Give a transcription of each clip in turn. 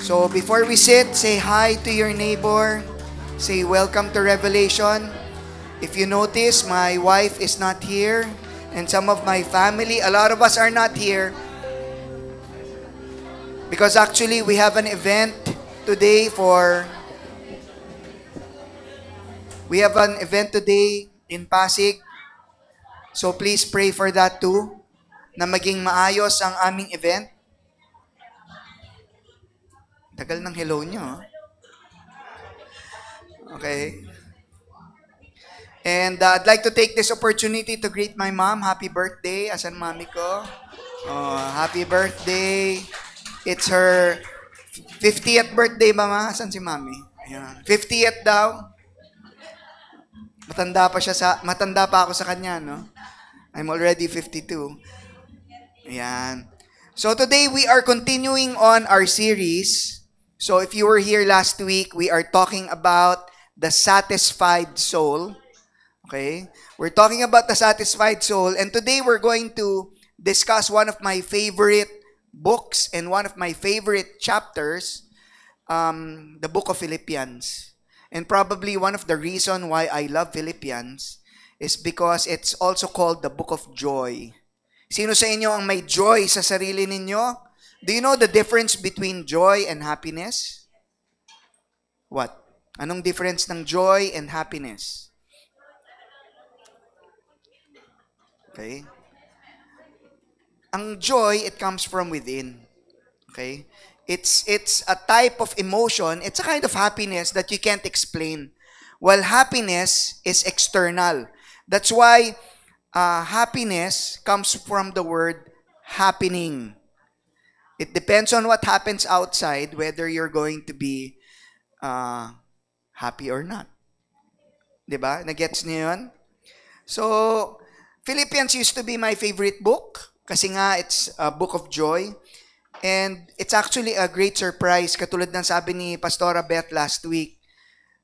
So before we sit, say hi to your neighbor. Say welcome to Revelation. If you notice, my wife is not here. And some of my family, a lot of us are not here. Because actually, we have an event today We have an event today in Pasig. So please pray for that too. Na maging maayos ang aming event. Tagal ng hello nyo. Okay. And I'd like to take this opportunity to greet my mom. Happy birthday. Asan mami ko? Oh, happy birthday. It's her 50th birthday, mama. Asan si mami? Ayan. 50th daw. Matanda pa ako sa kanya, no? I'm already 52. Ayan. So today we are continuing on our series. So if you were here last week, we are talking about the satisfied soul. Okay? We're talking about the satisfied soul, and today we're going to discuss one of my favorite books and one of my favorite chapters, the book of Philippians. And probably one of the reasons why I love Philippians is because it's also called the book of joy. Sino sa inyo ang may joy sa sarili ninyo? Do you know the difference between joy and happiness? What? Anong difference ng joy and happiness? Okay? Ang joy, it comes from within. Okay? It's a type of emotion, it's a kind of happiness that you can't explain. While happiness is external. That's why happiness comes from the word happening. It depends on what happens outside, whether you're going to be happy or not. Diba? Nagets niyo yun? So, Philippians used to be my favorite book kasi nga it's a book of joy. And it's actually a great surprise, katulad ng sabi ni Pastora Beth last week,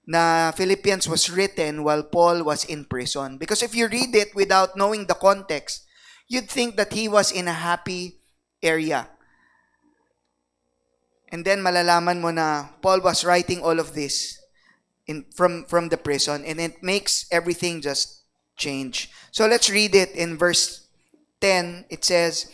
na Philippians was written while Paul was in prison. Because if you read it without knowing the context, you'd think that he was in a happy area. And then malalaman mo na Paul was writing all of this from the prison, and it makes everything just change. So let's read it in verse 10. It says,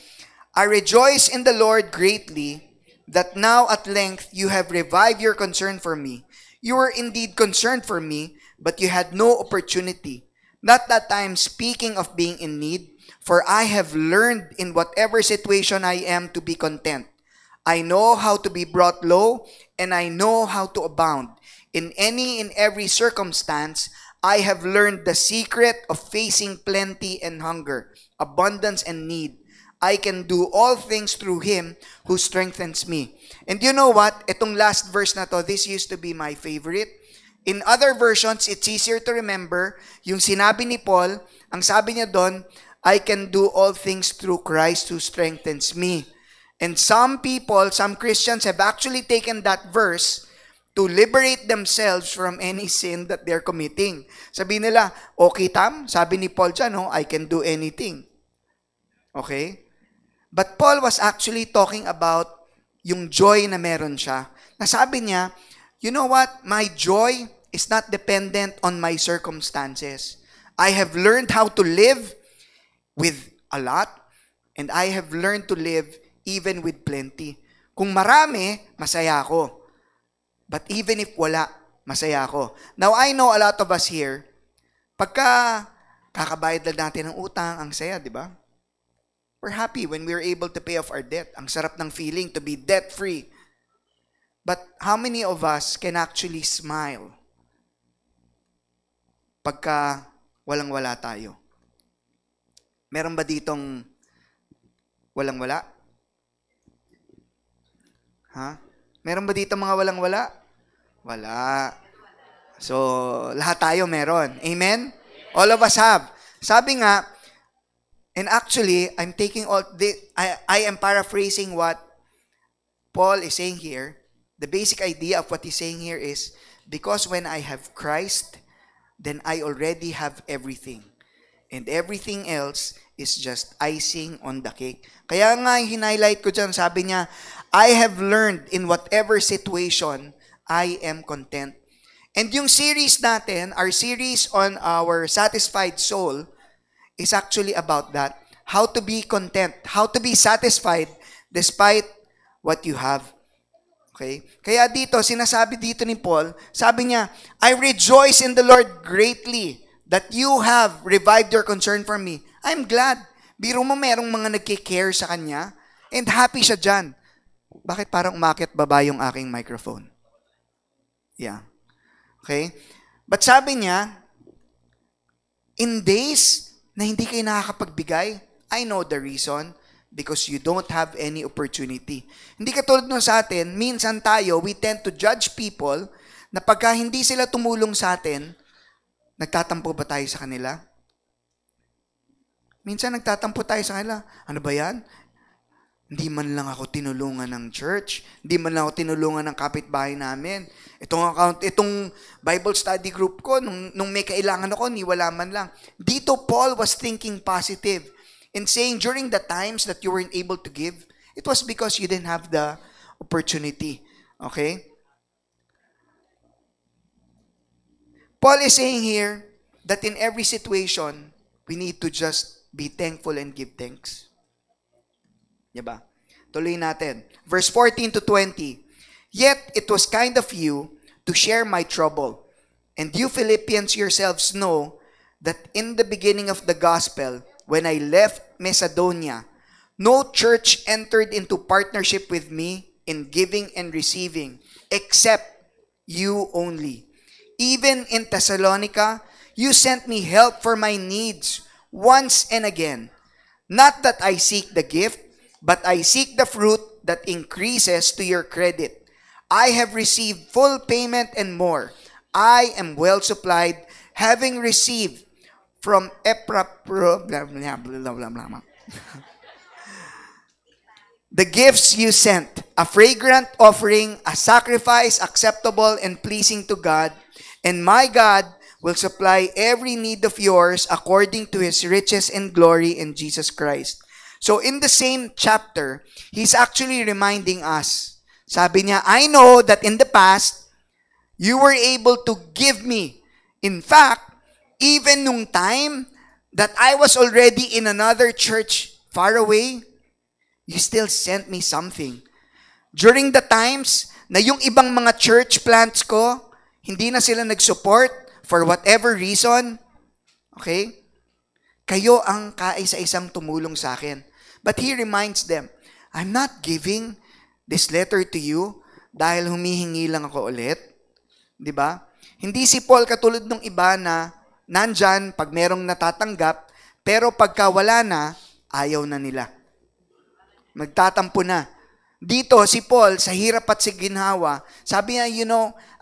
I rejoice in the Lord greatly that now at length you have revived your concern for me. You were indeed concerned for me, but you had no opportunity. Not that I am speaking of being in need, for I have learned in whatever situation I am to be content. I know how to be brought low, and I know how to abound. In every circumstance, I have learned the secret of facing plenty and hunger, abundance and need. I can do all things through Him who strengthens me. And you know what? Itong last verse na to, this used to be my favorite. In other versions, it's easier to remember. Yung sinabi ni Paul, ang sabi niya doon, I can do all things through Christ who strengthens me. And some people, some Christians have actually taken that verse to liberate themselves from any sin that they're committing. Sabi nila, okay Tam, sabi ni Paul dyan, no, I can do anything. Okay? But Paul was actually talking about yung joy na meron siya. Nasabi niya, you know what? My joy is not dependent on my circumstances. I have learned how to live with a lot, and I have learned to live even with plenty. Kung marami, masaya ako. But even if wala, masaya ako. Now, I know a lot of us here, pagka kakabayad lang natin ng utang, ang saya, di ba? We're happy when we're able to pay off our debt. Ang sarap ng feeling to be debt-free. But how many of us can actually smile pagka walang-wala tayo? Meron ba ditong walang-wala? Ha? Meron ba ditong mga walang-wala? Wala. So, lahat tayo meron. Amen? All of us have. Sabi nga, and actually, I'm taking all I am paraphrasing what Paul is saying here. The basic idea of what he's saying here is, because when I have Christ, then I already have everything. And everything else is just icing on the cake. Kaya nga, hinighlight ko dyan, sabi niya, I have learned in whatever situation, I am content. And yung series natin, our series on our satisfied soul, is actually about that. How to be content, how to be satisfied despite what you have. Okay? Kaya dito, sinasabi dito ni Paul, sabi niya, I rejoice in the Lord greatly that you have revived your concern for me. I'm glad. Biro mo merong mga nagkikare sa kanya and happy siya dyan. Bakit parang umakit baba yung aking microphone? Yeah. Okay? But sabi niya, in days na hindi kayo nakakapagbigay, I know the reason, because you don't have any opportunity. Hindi katulad nun sa atin, minsan tayo, we tend to judge people na pagka hindi sila tumulong sa atin, nagtatampo ba tayo sa kanila? Minsan nagtatampo tayo sa kanila. Ano ba yan? Hindi man lang ako tinulungan ng church. Hindi man lang ako tinulungan ng kapitbahay namin. Itong Bible study group ko, nung may kailangan ako, niwala man lang. Dito, Paul was thinking positive and saying during the times that you weren't able to give, it was because you didn't have the opportunity. Okay? Paul is saying here that in every situation, we need to just be thankful and give thanks. Diba? Tuloy natin. Verse 14 to 20. Yet it was kind of you to share my trouble. And you Philippians yourselves know that in the beginning of the gospel, when I left Macedonia, no church entered into partnership with me in giving and receiving, except you only. Even in Thessalonica, you sent me help for my needs once and again. Not that I seek the gift, but I seek the fruit that increases to your credit. I have received full payment and more. I am well supplied, having received from the gifts you sent, a fragrant offering, a sacrifice acceptable and pleasing to God, and my God will supply every need of yours according to His riches and glory in Jesus Christ. So in the same chapter, he's actually reminding us. Sabi niya, I know that in the past, you were able to give me. In fact, even nung time that I was already in another church far away, you still sent me something. During the times na yung ibang mga church plants ko, hindi na sila nag-support for whatever reason, okay? Kayo ang kaisa-isang tumulong sa akin. But he reminds them, I'm not giving this letter to you dahil humihingi lang ako ulit. Di ba? Hindi si Paul katulad ng iba na nandyan pag merong natatanggap, pero pagka wala na, ayaw na nila. Magtatampo na. Dito, si Paul, sa hirap at sa ginhawa, sabi niya,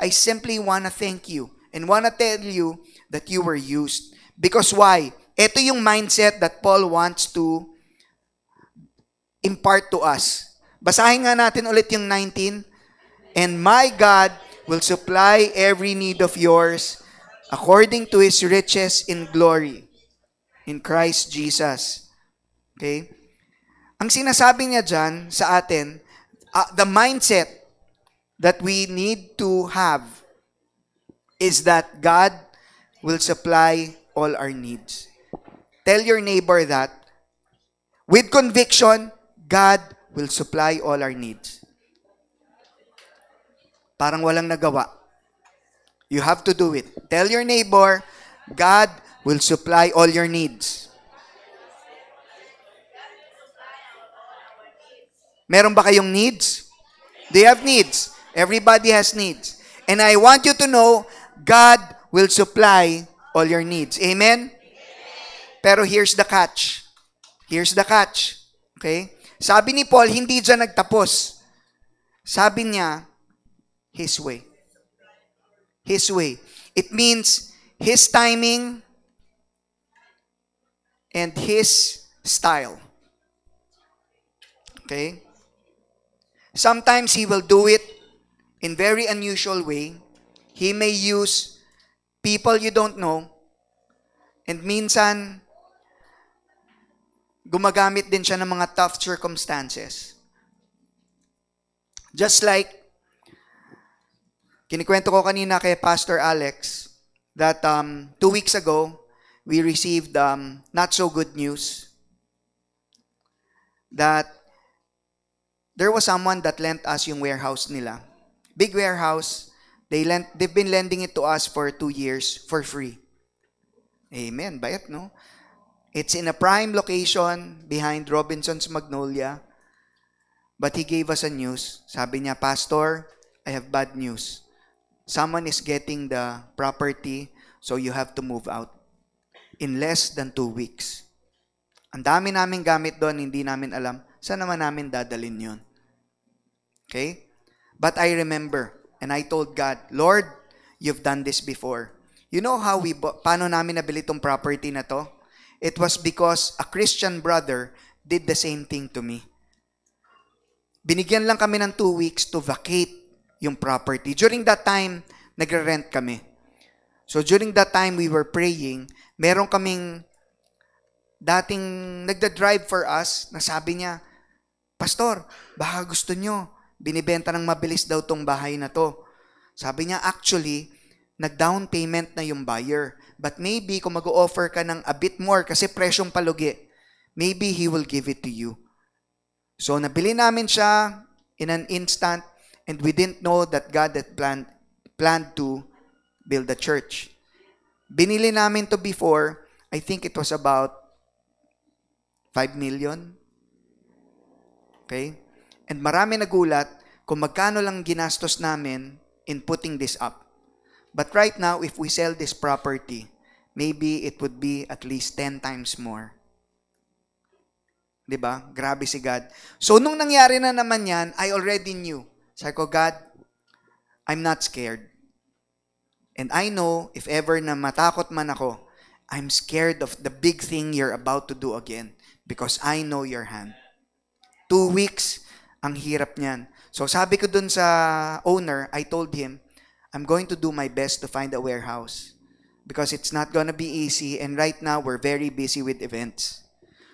I simply wanna thank you and wanna tell you that you were used. Because why? Ito yung mindset that Paul wants to impart to us. Basahin nga natin ulit yung 19. And my God will supply every need of yours according to His riches in glory in Christ Jesus. Okay? Ang sinasabi niya dyan sa atin, the mindset that we need to have is that God will supply all our needs. Tell your neighbor that with conviction, God will supply all our needs. Parang walang nagawa. You have to do it. Tell your neighbor, God will supply all your needs. Meron ba kayong needs? Do you have needs? Everybody has needs. And I want you to know, God will supply all your needs. Amen? Pero here's the catch. Here's the catch. Okay? Sabi ni Paul, hindi dyan nagtapos. Sabi niya, His way. His way. It means His timing and His style. Okay? Sometimes He will do it in very unusual way. He may use people you don't know. And minsan, gumagamit din siya ng mga tough circumstances. Just like, kinikwento ko kanina kay Pastor Alex that 2 weeks ago, we received not so good news that there was someone that lent us yung warehouse nila. Big warehouse. They've been lending it to us for 2 years for free. Amen. Bayat, no? It's in a prime location behind Robinson's Magnolia. But he gave us a news. Sabi niya, Pastor, I have bad news. Someone is getting the property, so you have to move out in less than 2 weeks. Ang dami namin gamit doon, hindi namin alam. Saan naman namin dadalhin yun? Okay? But I remember, and I told God, Lord, you've done this before. You know how paano namin nabili tong property na to? It was because a Christian brother did the same thing to me. Binigyan lang kami ng 2 weeks to vacate yung property. During that time, nagre-rent kami. So during that time, we were praying. Meron kaming dating nagda-drive for us na sabi niya, Pastor, baka gusto nyo, binibenta ng mabilis daw tong bahay na to. Sabi niya, actually, nag-down payment na yung buyer. But maybe kung mag-o-offer ka ng a bit more kasi presyong palugi, maybe he will give it to you. So, nabili namin siya in an instant and we didn't know that God had planned to build a church. Binili namin to before, I think it was about 5 million. Okay? And marami nagulat kung magkano lang ginastos namin in putting this up. But right now, if we sell this property, maybe it would be at least 10 times more. Diba? Grabe si God. So, nung nangyari na naman yan, I already knew. Sabi ko, God, I'm not scared. And I know, if ever na matakot man ako, I'm scared of the big thing you're about to do again. Because I know your hand. 2 weeks, ang hirap niyan. So, sabi ko dun sa owner, I told him, I'm going to do my best to find a warehouse. Because it's not gonna be easy. And right now, we're very busy with events.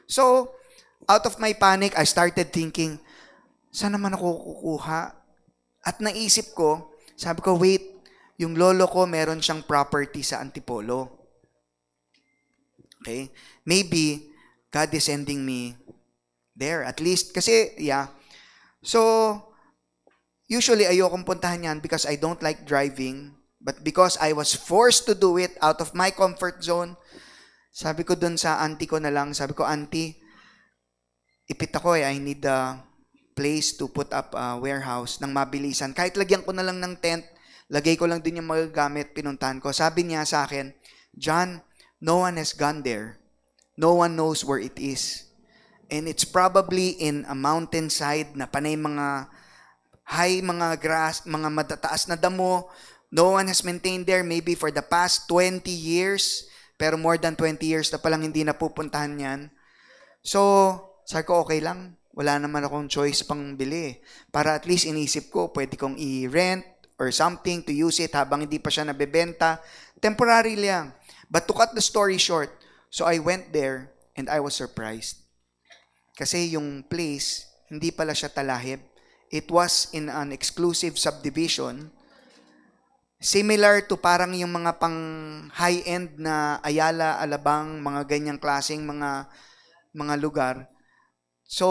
So, out of my panic, I started thinking, saan naman ako kukuha? At naisip ko, sabi ko, wait, yung lolo ko meron siyang property sa Antipolo. Okay? Maybe, God is sending me there. At least, kasi, yeah. So, usually, ayokong puntahan yan because I don't like driving. But because I was forced to do it out of my comfort zone, sabi ko dun sa auntie ko na lang, sabi ko, auntie, ipit ako I need a place to put up a warehouse ng mabilisan. Kahit lagyan ko na lang ng tent, lagay ko lang din yung magagamit, pinuntahan ko. Sabi niya sa akin, John, no one has gone there. No one knows where it is. And it's probably in a mountainside na panay mga high, mga grass, mga matataas na damo. No one has maintained there maybe for the past 20 years. Pero more than 20 years na palang hindi napupuntahan yan. So, sabi ko, okay lang. Wala naman akong choice pang bili. Para at least inisip ko, pwede kong i-rent or something to use it habang hindi pa siya nabebenta. Temporary lang. But to cut the story short, so I went there and I was surprised. Kasi yung place, hindi pala siya talahib. It was in an exclusive subdivision. Similar to parang yung mga pang high-end na Ayala, Alabang, mga ganyang klaseng mga lugar. So,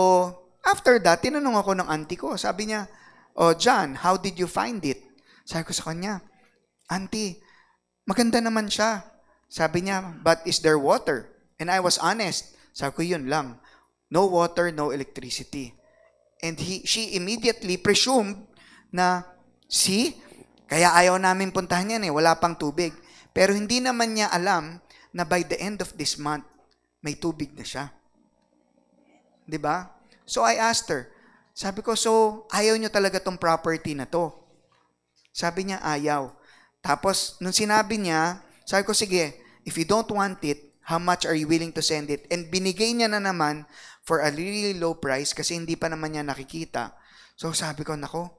after that, tinanong ako ng auntie ko. Sabi niya, oh, John, how did you find it? Sabi ko sa kanya, auntie, maganda naman siya. Sabi niya, but is there water? And I was honest. Sabi ko, yun lang. No water, no electricity. And she immediately presumed na, see, kaya ayaw namin puntahan yan wala pang tubig. Pero hindi naman niya alam na by the end of this month, may tubig na siya. 'Di ba? So I asked her, sabi ko, so ayaw nyo talaga tong property na to? Sabi niya, ayaw. Tapos, nung sinabi niya, sabi ko, sige, if you don't want it, how much are you willing to send it? And binigay niya na naman for a really low price kasi hindi pa naman niya nakikita. So sabi ko, nako,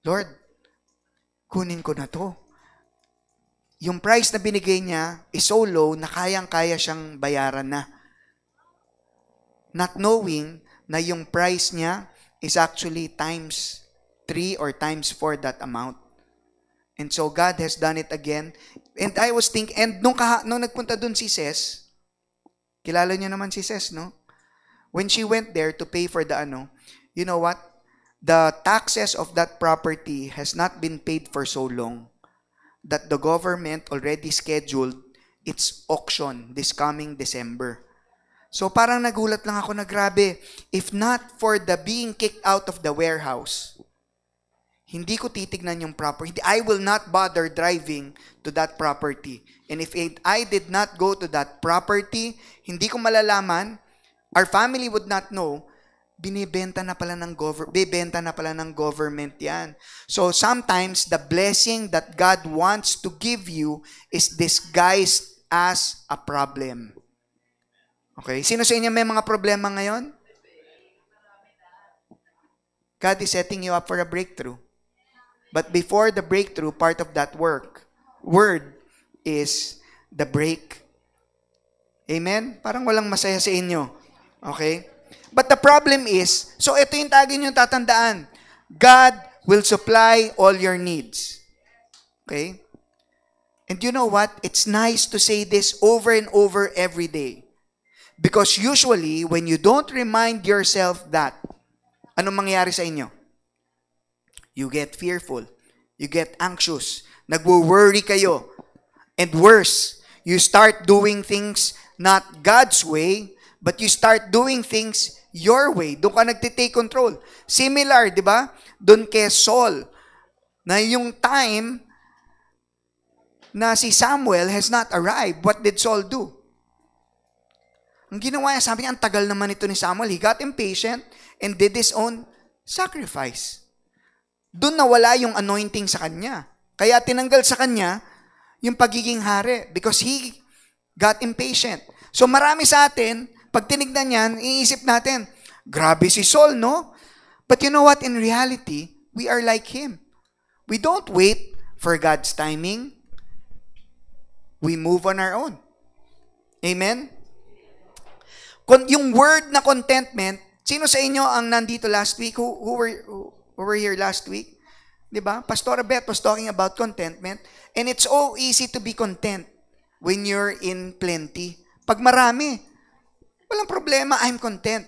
Lord, kunin ko na to. Yung price na binigay niya is so low na kayang-kaya siyang bayaran na. not knowing na yung price niya is actually times 3 or times 4 that amount. And so God has done it again. And I was thinking, and nung nagpunta dun si Ces, kilala niyo naman si Ces, no? When she went there to pay for the you know what? The taxes of that property has not been paid for so long that the government already scheduled its auction this coming December. So parang nagulat lang ako na grabe, if not for the being kicked out of the warehouse, hindi ko titignan yung property. I will not bother driving to that property. And if I did not go to that property, hindi ko malalaman, our family would not know, bibenta na pala ng government yan. So sometimes the blessing that God wants to give you is disguised as a problem. Okay? Sino sa inyo may mga problema ngayon? God is setting you up for a breakthrough. But before the breakthrough, part of that word is the break. Amen? Parang walang masaya sa inyo. Okay? But the problem is, so ito yung tagin yung tatandaan, God will supply all your needs. Okay? And you know what? It's nice to say this over and over every day. Because usually, when you don't remind yourself that, anong mangyayari sa inyo? You get fearful. You get anxious. Nagwo-worry kayo. And worse, you start doing things not God's way, but you start doing things your way. Doon ka nagtitake control. Similar, di ba? Doon kay Saul, na yung time na si Samuel has not arrived, what did Saul do? Ang ginawa niya, sabi niya, ang tagal naman ito ni Samuel. He got impatient and did his own sacrifice. Doon nawala yung anointing sa kanya. Kaya tinanggal sa kanya yung pagiging hari because he got impatient. So marami sa atin, pag tinignan yan, iisip natin, grabe si Saul, no? But you know what? In reality, we are like him. We don't wait for God's timing. We move on our own. Amen? Yung word na contentment, sino sa inyo ang nandito last week? Who were here last week? Diba? Pastor Beth was talking about contentment. And it's so easy to be content when you're in plenty. Pag marami, walang problema, I'm content.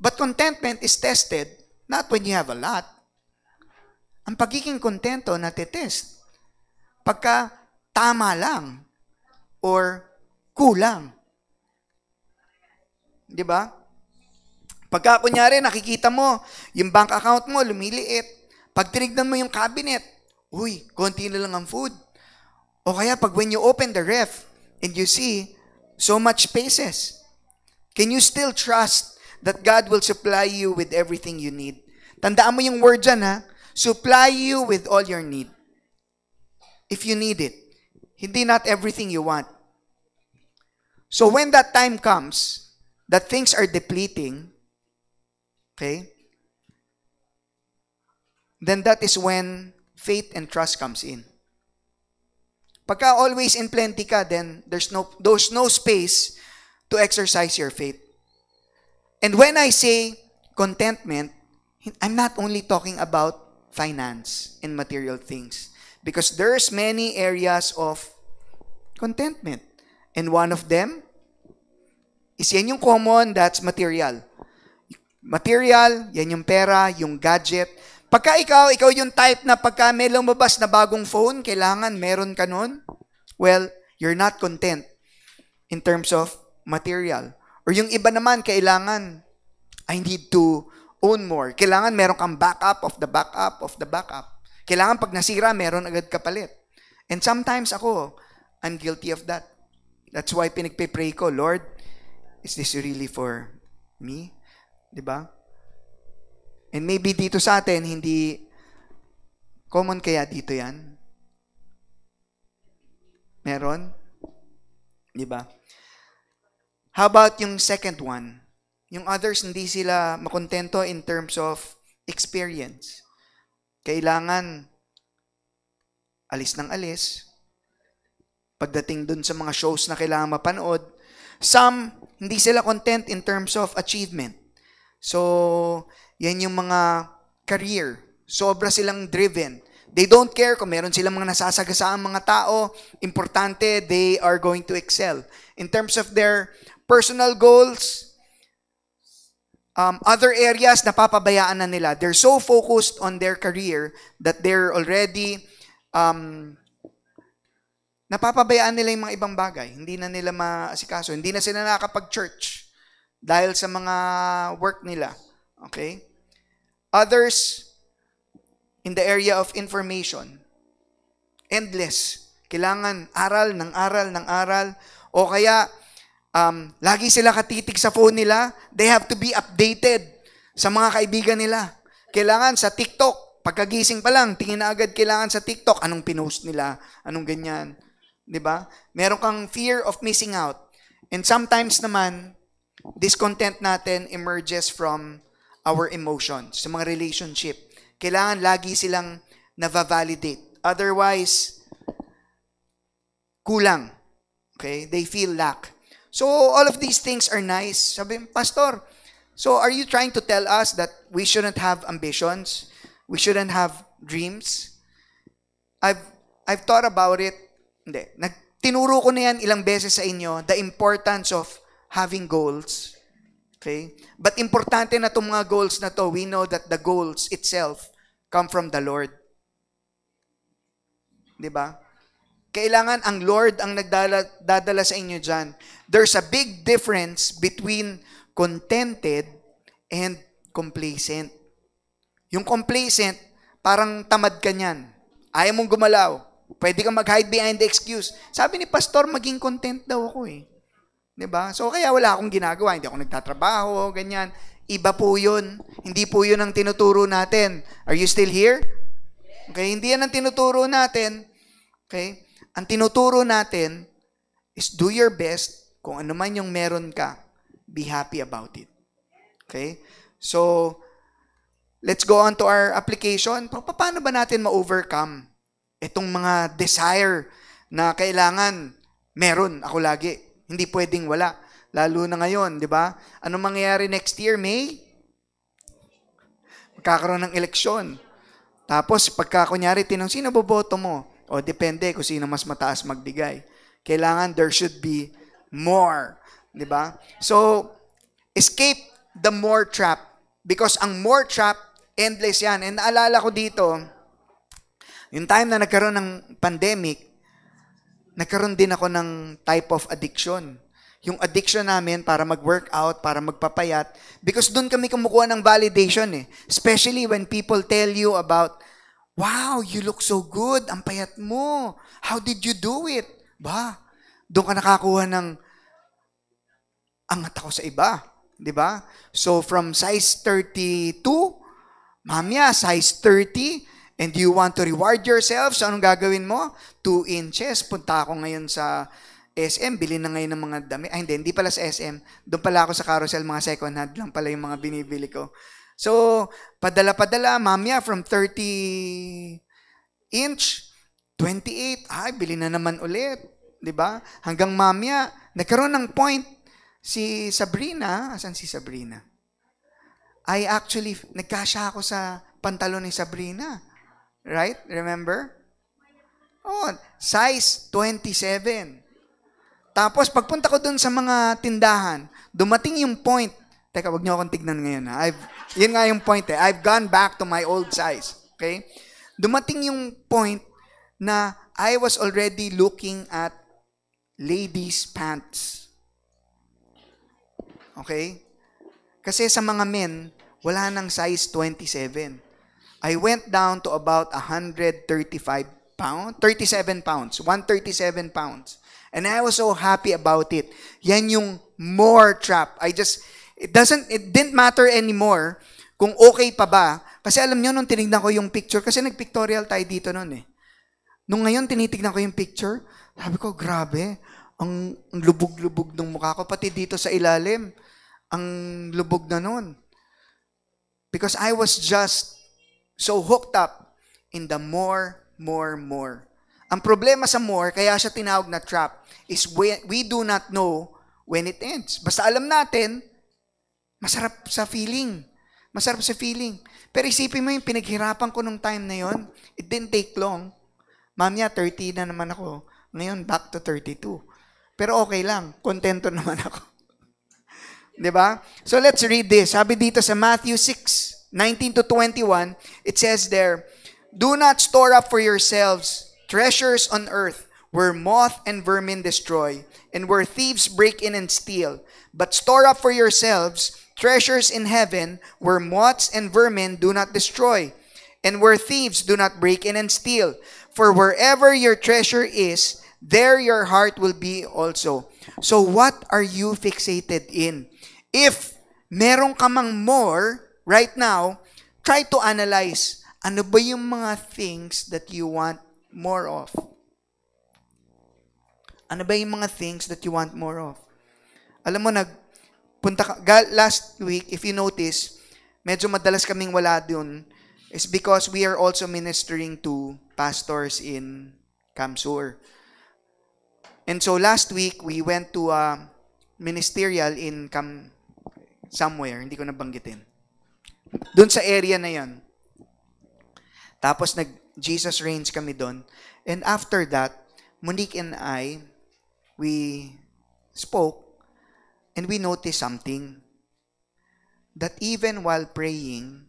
But contentment is tested not when you have a lot. Ang pagiging kontento natitest pagka tama lang or kulang. Di ba? Pagka kunyari nakikita mo, yung bank account mo lumiliit. Pag tinignan mo yung cabinet, uy, konti na lang ang food. O kaya pag when you open the ref and you see so much spaces, can you still trust that God will supply you with everything you need? Tandaan mo yung word dyan, ha? Supply you with all your need. If you need it. Hindi not everything you want. So when that time comes, that things are depleting, okay, then that is when faith and trust comes in. Pagka always in plenty ka, then there's no space to exercise your faith. And when I say contentment, I'm not only talking about finance and material things, because there's many areas of contentment. And one of them is yan yung common, that's material. Material, yan yung pera, yung gadget. Pagka ikaw yung type na pagka may lumabas na bagong phone, kailangan meron ka nun, well, you're not content in terms of material. Or yung iba naman, kailangan, I need to own more. Kailangan meron kang backup of the backup of the backup. Kailangan pag nasira, meron agad kapalit. And sometimes ako, I'm guilty of that. That's why pinagpe-pray ko, Lord, is this really for me? Diba? And maybe dito sa atin, hindi common kaya dito yan? Meron? Diba? How about yung second one? Yung others, hindi sila makontento in terms of experience. Kailangan alis ng alis. Pagdating dun sa mga shows na kailangan mapanood, Some, hindi sila content in terms of achievement. So, yan yung mga career. Sobra silang driven. They don't care kung meron silang mga nasasagasaang mga tao. Importante, they are going to excel. In terms of their personal goals, other areas, napapabayaan na nila. They're so focused on their career that they're already, napapabayaan nila yung mga ibang bagay. Hindi na nila maasikaso. Hindi na sila nakakapag-church dahil sa mga work nila. Okay? Others, in the area of information, endless. Kailangan aral ng aral ng aral. O kaya, lagi sila katitig sa phone nila. They have to be updated sa mga kaibigan nila. Kailangan sa TikTok, pagkagising pa lang, tingin na agad kailangan sa TikTok. Anong pinost nila? Anong ganyan? Diba? Meron kang fear of missing out. And sometimes naman, discontent natin emerges from our emotions, sa mga relationship. Kailangan lagi silang na-validate. Otherwise, kulang. Okay? They feel lack. So, all of these things are nice. Sabi, Pastor, so are you trying to tell us that we shouldn't have ambitions? We shouldn't have dreams? I've thought about it. Hindi. Tinuro ko na yan ilang beses sa inyo, the importance of having goals. Okay? But importante na itong mga goals na to, we know that the goals itself come from the Lord. Diba? Kailangan ang Lord ang dadala sa inyo dyan. There's a big difference between contented and complacent. Yung complacent, parang tamad ka niyan. Ayaw mong gumalaw. Pwede kang mag-hide behind the excuse. Sabi ni Pastor, maging content daw ako eh. Diba? So, kaya wala akong ginagawa. Hindi ako nagtatrabaho, ganyan. Iba po yun. Hindi po yun ang tinuturo natin. Are you still here? Okay, hindi yan ang tinuturo natin. Okay? Ang tinuturo natin is do your best. Kung ano man yung meron ka, be happy about it. Okay? So, let's go on to our application. Paano ba natin ma-overcome itong mga desire na kailangan meron ako lagi? Hindi pwedeng wala. Lalo na ngayon, di ba? Anong mangyayari next year, May? Magkakaroon ng eleksyon. Tapos, pagka kunyari, sino boboto mo? O, depende kung sino mas mataas magbigay. Kailangan there should be more. Di ba? So, escape the more trap. Because ang more trap, endless yan. And naalala ko dito, yung time na nagkaroon ng pandemic, nagkaroon din ako ng type of addiction. Yung addiction namin para mag-workout, para magpapayat. Because doon kami kumukuha ng validation eh. Especially when people tell you about, wow, you look so good, ang payat mo. How did you do it? Ba, doon ka nakakuha ng angat ako sa iba. Diba? So from size 32, mamaya, size 30, and you want to reward yourself, so anong gagawin mo? 2 inches. Punta ako ngayon sa SM, bili na ngayon ng mga dami. Ay, hindi pala sa SM. Doon pala ako sa carousel, mga second hand lang pala yung mga binibili ko. So, padala-padala, mamaya from 30 inch, 28, ay, bili na naman ulit. 'Di ba? Hanggang mamaya, nagkaroon ng point, si Sabrina, asan si Sabrina? I actually, nagkasya ako sa pantalon ni Sabrina. Right? Remember? Oh, size 27. Tapos, pagpunta ko dun sa mga tindahan, dumating yung point. Teka, wag niyo akong tignan ngayon. Ha? Yun nga yung point eh. I've gone back to my old size. Okay? Dumating yung point na I was already looking at ladies' pants. Okay? Kasi sa mga men, wala nang size 27. I went down to about 137 pounds, 137 pounds. And I was so happy about it. Yan yung more trap. It didn't matter anymore kung okay pa ba. Kasi alam nyo, nung tinignan ko yung picture, kasi nag-pictorial tayo dito nun eh. Nung ngayon, tinitignan ko yung picture, sabi ko, grabe, ang lubog-lubog ng mukha ko. Pati dito sa ilalim, ang lubog na nun. Because I was just so hooked up in the more. Ang problema sa more, kaya siya tinawag na trap, is we do not know when it ends. Basta alam natin, masarap sa feeling. Masarap sa feeling. Pero isipin mo yung pinaghirapan ko nung time na yon, it didn't take long. Mamaya, 30 na naman ako. Ngayon, back to 32. Pero okay lang. Kontento naman ako. Diba? So let's read this. Sabi dito sa Matthew 6:19-21, it says there, "Do not store up for yourselves treasures on earth, where moth and vermin destroy, and where thieves break in and steal. But store up for yourselves treasures in heaven, where moths and vermin do not destroy, and where thieves do not break in and steal. For wherever your treasure is, there your heart will be also." So what are you fixated in? If meron ka mang more right now, try to analyze, ano ba yung mga things that you want more of? Ano ba yung mga things that you want more of? Alam mo, last week, if you notice, medyo madalas kaming wala dun, is because we are also ministering to pastors in Kamsur. And so last week, we went to a ministerial in somewhere, hindi ko nabanggitin. Doon sa area na yan. Tapos Jesus Reigns kami doon. And after that, Monique and I, we spoke and we noticed something. That even while praying,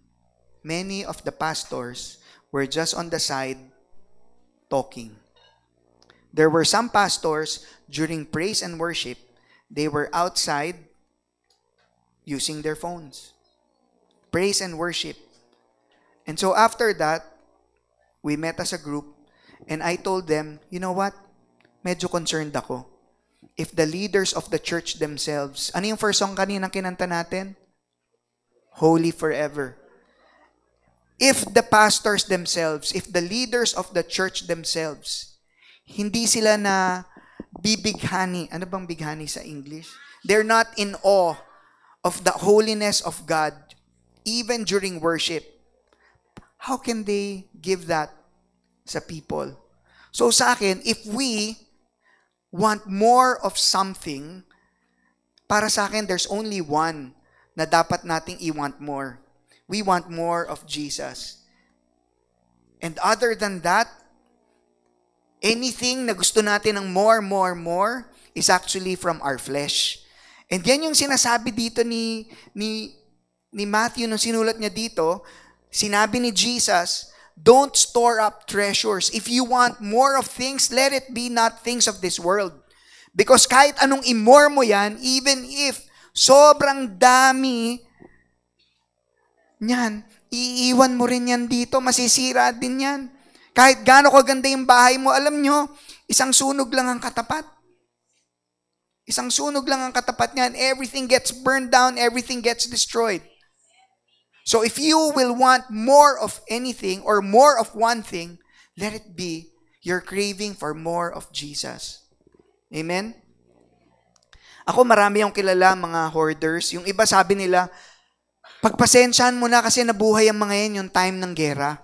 many of the pastors were just on the side talking. There were some pastors during praise and worship, they were outside using their phones. Praise and worship. And so after that, we met as a group and I told them, you know what? Medyo concerned ako. If the leaders of the church themselves, ano yung first song kanina kinanta natin? Holy Forever. If the pastors themselves, if the leaders of the church themselves, hindi sila na bibighani. Ano bang bighani sa English? They're not in awe of the holiness of God, even during worship. How can they give that sa people? So sa akin, if we want more of something, para sa akin, there's only one na dapat nating i-want more. We want more of Jesus. And other than that, anything na gusto natin ng more is actually from our flesh. And yan yung sinasabi dito ni Matthew nung sinulat niya dito. Sinabi ni Jesus, don't store up treasures. If you want more of things, let it be not things of this world. Because kahit anong i-more mo yan, even if sobrang dami niyan, iiwan mo rin yan dito, masisira din yan. Kahit gaano kaganda yung bahay mo, alam nyo, isang sunog lang ang katapat. Isang sunog lang ang katapat niyan. Everything gets burned down, everything gets destroyed. So if you will want more of anything or more of one thing, let it be your craving for more of Jesus. Amen? Ako marami yung kilala mga hoarders. Yung iba sabi nila, pagpasensyahan mo na kasi nabuhay ang mga yan yung time ng gera.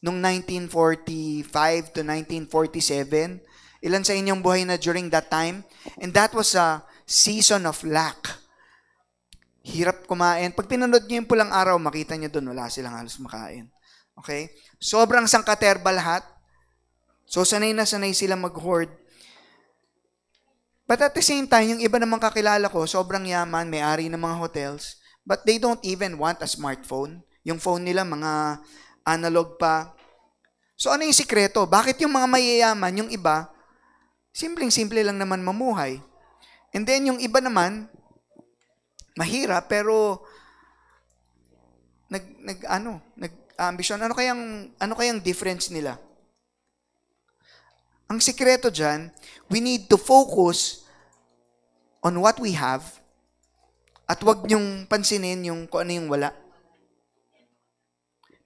Nung 1945 to 1947, ilan sa inyong buhay na during that time? And that was a season of lack. Hirap kumain. Pag pinanood nyo yung Pulang Araw, makita nyo doon, wala silang halos makain. Okay? Sobrang sangkaterba lahat. So, sanay na sanay sila mag-hoard. But at the same time, yung iba namang kakilala ko, sobrang yaman, may-ari ng mga hotels, but they don't even want a smartphone. Yung phone nila, mga analog pa. So, ano yung sikreto? Bakit yung mga mayayaman, yung iba, simpleng-simple lang naman mamuhay. And then yung iba naman, mahirap pero nag-ambisyon. Ano kayang difference nila? Ang sikreto diyan, we need to focus on what we have at wag niyong pansinin yung kung ano yung wala.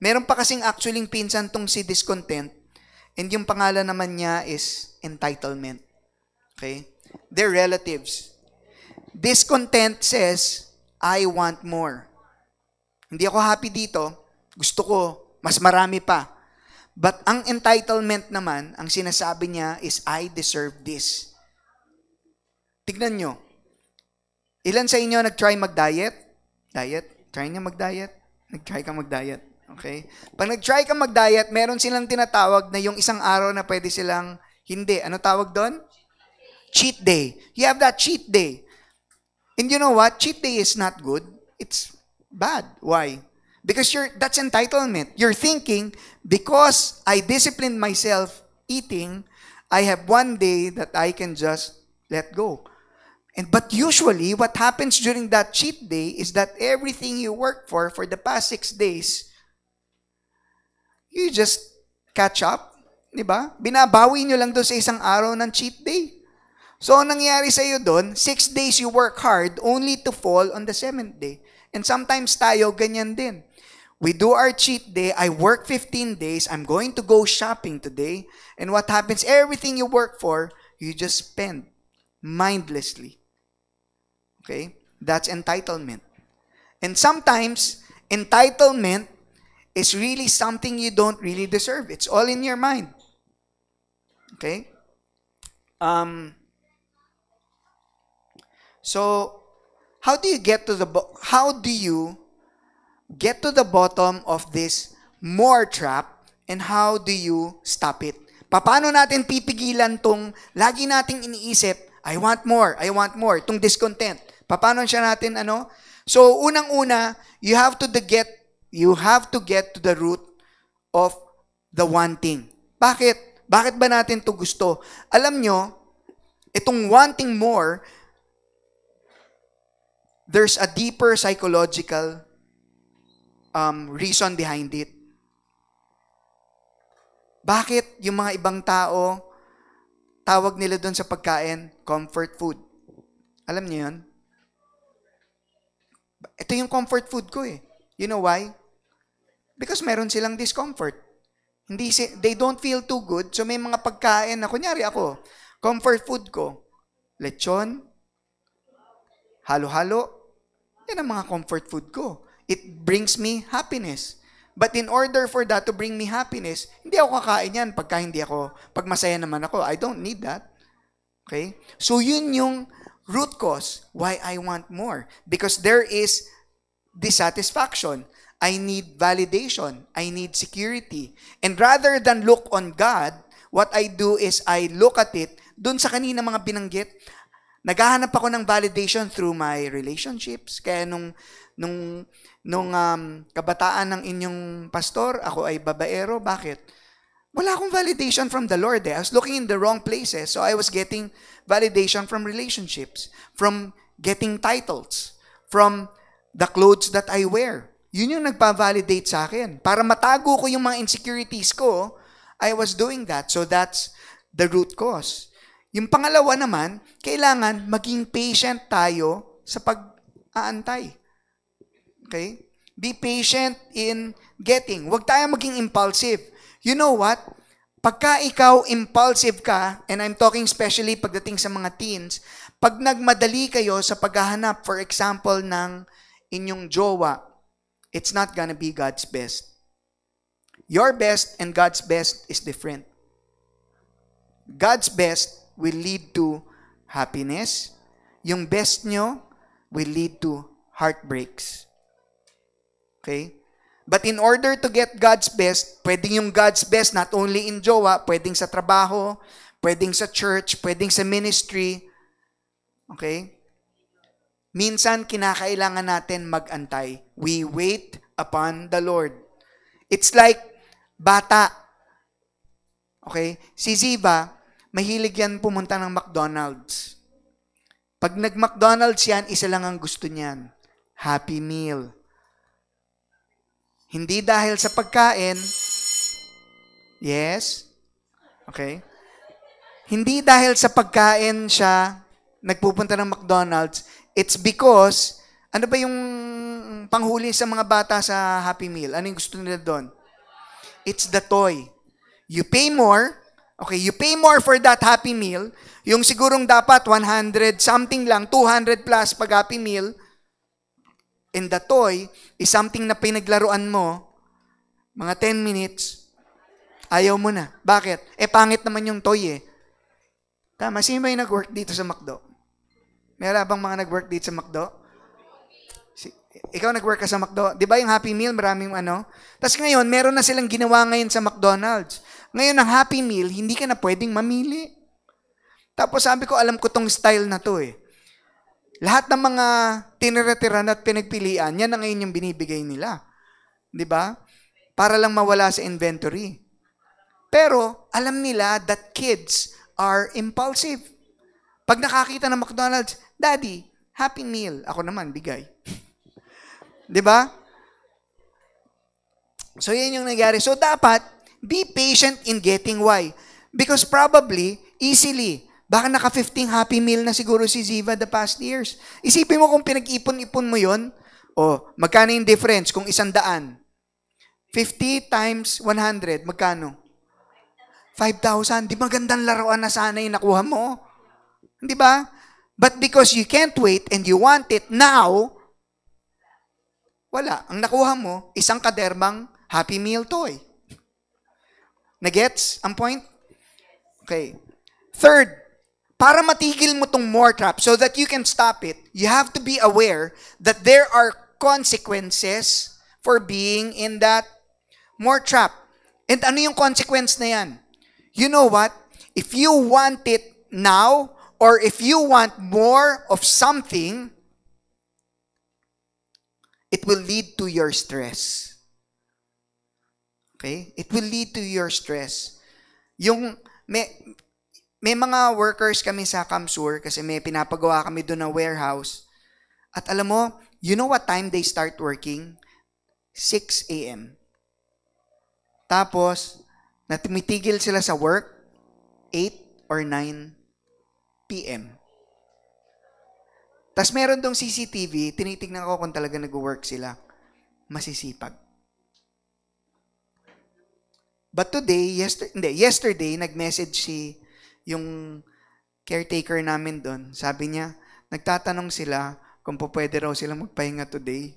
Meron pa kasing actually pinsan tong si discontent and yung pangalan naman niya is entitlement. Okay? They're relatives. Discontent says, I want more. Hindi ako happy dito. Gusto ko, mas marami pa. But ang entitlement naman, ang sinasabi niya is, I deserve this. Tignan nyo. Ilan sa inyo nag-try mag-diet? Diet? Try niyo mag-diet? Nag-try ka mag-diet. Okay? Pag nag-try ka mag-diet, meron silang tinatawag na yung isang araw na pwede silang hindi. Ano tawag doon? Cheat day. You have that cheat day. And you know what? Cheat day is not good. It's bad. Why? Because that's entitlement. You're thinking, because I disciplined myself eating, I have one day that I can just let go. But usually, what happens during that cheat day is that everything you work for the past 6 days, you just catch up. Diba? Binabawi nyo lang doon sa isang araw ng cheat day. So, ang nangyari sa iyo doon, 6 days you work hard only to fall on the 7th day. And sometimes tayo, ganyan din. We do our cheat day, I work 15 days, I'm going to go shopping today, and what happens, everything you work for, you just spend mindlessly. Okay? That's entitlement. And sometimes, entitlement is really something you don't really deserve. It's all in your mind. Okay? So, how do you get to the bottom of this more trap, and how do you stop it? Paano natin pipigilan tong lagi nating iniisip, I want more, tong discontent. Paano siya natin So, unang-una, you have to get to the root of the wanting. Bakit? Bakit ba natin to gusto? Alam nyo, itong wanting more, there's a deeper psychological reason behind it. Bakit yung mga ibang tao, tawag nila doon sa pagkain, comfort food? Alam niyo yun? Ito yung comfort food ko eh. You know why? Because meron silang discomfort. They don't feel too good, so may mga pagkain na, kunyari ako, comfort food ko, lechon, halo-halo, yan ang mga comfort food ko. It brings me happiness. But in order for that to bring me happiness, hindi ako kakain yan pag masaya naman ako. I don't need that. Okay? So yun yung root cause why I want more. Because there is dissatisfaction. I need validation. I need security. And rather than look on God, what I do is I look at it, dun sa kanina mga binanggit, naghahanap ako ng validation through my relationships. Kaya nung kabataan ng inyong pastor, ako ay babaero. Bakit? Wala akong validation from the Lord. I was looking in the wrong places, so I was getting validation from relationships, from getting titles, from the clothes that I wear. Yun yung nagpa-validate sa akin. Para matago ko yung mga insecurities ko, I was doing that. So that's the root cause. Yung pangalawa naman, kailangan maging patient tayo sa pag-aantay. Okay? Be patient in getting. Huwag tayo maging impulsive. You know what? Pagka ikaw impulsive ka, and I'm talking especially pagdating sa mga teens, pag nagmadali kayo sa paghahanap, for example, ng inyong jowa, it's not gonna be God's best. Your best and God's best is different. God's best will lead to happiness. Yung best nyo will lead to heartbreaks. Okay? But in order to get God's best, pwedeng yung God's best not only in jowa, pwedeng sa trabaho, pwedeng sa church, pwedeng sa ministry. Okay? Minsan, kinakailangan natin mag-antay. We wait upon the Lord. It's like bata. Okay? Si Ziva, mahilig yan pumunta ng McDonald's. Pag nag-McDonald's yan, isa lang ang gusto niyan. Happy Meal. Hindi dahil sa pagkain. Yes? Okay? Hindi dahil sa pagkain siya nagpupunta ng McDonald's. It's because, ano ba yung panghuli sa mga bata sa Happy Meal? Ano yung gusto nila doon? It's the toy. You pay more. Okay, you pay more for that Happy Meal. Yung sigurong dapat 100 something lang, 200 plus pag Happy Meal. And the toy is something na pinaglaruan mo, mga 10 minutes, ayaw mo na. Bakit? Pangit naman yung toy eh. Tama, sino ba yung nag-work dito sa McDo? May wala bang mga nag-work dito sa McDo? Ikaw nag-work ka sa McDo. Di ba yung Happy Meal, maraming ano? Tapos ngayon, meron na silang ginawa ngayon sa McDonald's. Ngayon, ang Happy Meal, hindi ka na pwedeng mamili. Tapos sabi ko, alam ko tong style na to eh. Lahat ng mga tinira-tiran at pinagpilian, yan na ngayon yung binibigay nila. Di ba? Para lang mawala sa inventory. Pero, alam nila that kids are impulsive. Pag nakakita ng McDonald's, Daddy, Happy Meal. Ako naman, bigay. Di ba? So, yan yung nangyari. So, dapat, be patient in getting why. Because probably, easily, baka naka-15 Happy Meal na siguro si Ziva the past years. Isipin mo kung pinag-ipon-ipon mo yon, magkano yung difference kung 100? 50 times 100, magkano? 5,000. Di ba gandang laruan na sana yung nakuha mo? Di ba? But because you can't wait and you want it now, wala. Ang nakuha mo, isang kaderbang Happy Meal toy. Nagets ang point? Okay. Third, para matigil mo tong more trap so that you can stop it, you have to be aware that there are consequences for being in that more trap. And ano yung consequence na yan? You know what? If you want it now, or if you want more of something, it will lead to your stress. Okay? It will lead to your stress. May mga workers kami sa Kamsur kasi may pinapagawa kami doon na warehouse. At alam mo, you know what time they start working? 6 a.m. Tapos, tumitigil sila sa work 8 or 9 p.m. Tapos meron dong CCTV, tinitignan ko kung talaga nag-work sila. Masisipag. But today, yesterday, nag-message yung caretaker namin doon. Sabi niya, nagtatanong sila kung pwede raw sila magpahinga today.